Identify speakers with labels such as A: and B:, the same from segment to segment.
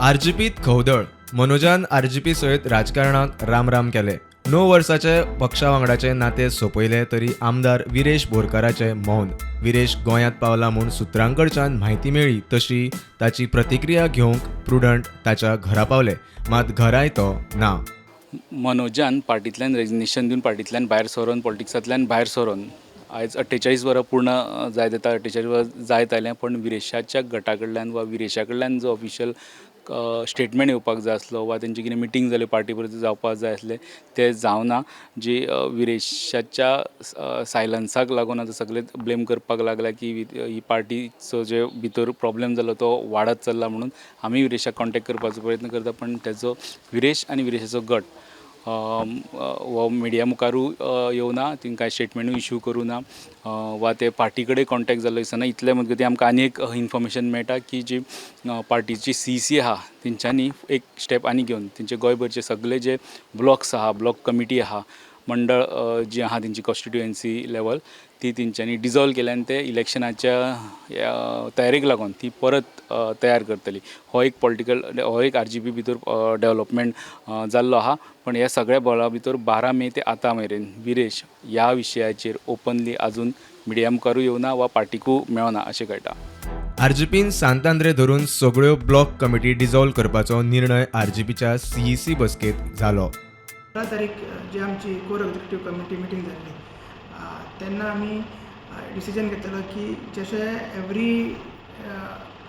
A: आरजीपीत खवदळ. मनोजान RGP सयत राजकारणाक राम केले. 9 वर्साचे पक्षा वांगडाचे नाते सोंपयले तरी आमदार विरेश बोरकाराचे मौन. विरेश गोंयांत पावला म्हूण सुत्रांकडच्यान म्हायती मेळ्ळी तशी ताची प्रतिक्रिया घेवंक प्रुडंट ताच्या घरा पावले, मात घराय तो ना.
B: मनोजान पार्टींतल्यान रेजिग्नेशन दिवन पार्टींतल्यान भायर सरून पॉलिटिक्सांतल्यान भायर सरून आयज 48 वरां पूर्ण जायत येता. 48 वरां जायत आयलें, पण विरेशाच्या गटा कडल्यान वा विरेशा कडल्यान जो ऑफिशियल स्टेटमेंट येवपाक जाय आसलो वा तेंची कितें मिटींग जाली पार्टी परस जावपाक जाय आसलें तें जावना. जी विरेशाच्या सायलन्साक लागून आतां सगळे ब्लेम करपाक लागल्या की ही पार्टीचो जे भितर प्रॉब्लेम जालो तो वाडत चल्ला म्हणून आमी विरेशाक कॉन्टेक्ट करपाचो प्रयत्न करता, पण तेजो विरेश आनी विरेशाचो गट हो मिडिया मुखारूय येवना, तिंका कांय स्टेटमेंटूय इश्यू करूं ना वा ते पार्टी कडेन कॉन्टेक्ट जाल्लो दिसना. इतले मजगतीं आमकां आनी एक इन्फॉर्मेशन मेळटा की जी पार्टीची CC आहा तेंच्यांनी एक स्टेप आनी घेवन तेंचे गोंयभरचे सगळे जे ब्लॉक्स आहा, ब्लॉक कमिटी आहा, मंडळ जी आहा तेंची कॉन्स्टिट्युएन्सी लेवल ती तेंच्यांनी डिजॉल्व केल्या आनी ते इलेक्शनाच्या तयारेक लागून ती परत तयार करतली. हो एक RGP भितर डेव्हलपमेंट जाल्लो आहा. पण ह्या सगळ्या बळा भितर 12 मे ते आतां मेरेन विरेश ह्या विशयाचेर ओपनली आजून मिडिया मुखारूय येवना वा पार्टीकूय मेळना अशें कळटा.
A: आरजीपीन सांतांद्रे धरून सगळ्यो ब्लॉक कमिटी डिजॉल्व करपाचो निर्णय आरजीपीच्या CEC बसकेंत जालो.
C: 15 तारीख जी आमची कोर एक्झिक्युटीव कमिटी मिटींग जाल्ली तेन्ना आमी डिसिजन घेतलो की जशें एवरी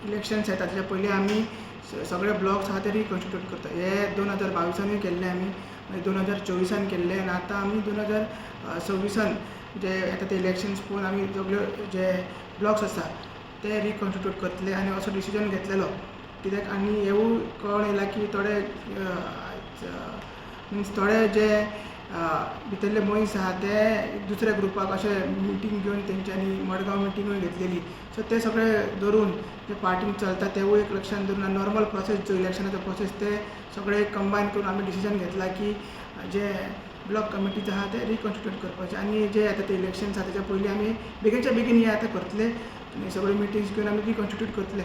C: इलेक्शन्स येता ताच्या पयलीं आमी सगळे ब्लॉक्स आहा ते रिकॉन्स्टिट्यूट करता. हे 2022 केल्ले आमी, 2024 केल्ले आनी आतां आमी 2026 जे येता ते इलेक्शन्स पळोवन आमी सगळ्यो जे ब्लॉक्स आसा ते रिकॉन्स्टिट्यूट करतले आनी असो डिसिजन घेतलेलो. कित्याक आनी हेवूय कळोन येयला की थोडे जे भितरले मनीस आहा ते दुसऱ्या ग्रुपाक अशे मिटींग घेवन तेंच्यांनी मडगांव मिटींगूय घेतलेली. सो ते सगळे धरून जे पार्टीन चलता तेवूय एक लक्षांत धरून नॉर्मल प्रोसेस जो इलेक्शनाचो प्रोसेस ते सगळे कंबायन करून आमी डिसिजन घेतला की जे ब्लॉक कमिटीज आहा ते रिकॉन्स्टिट्यूट करपाचे आनी जे येता ते इलेक्शन्स आहा तेच्या पयलीं आमी बेगीनच्या बेगीन हे आतां करतले आनी सगळे मिटींग्स घेवन आमी रिकॉन्स्टिट्यूट करतले.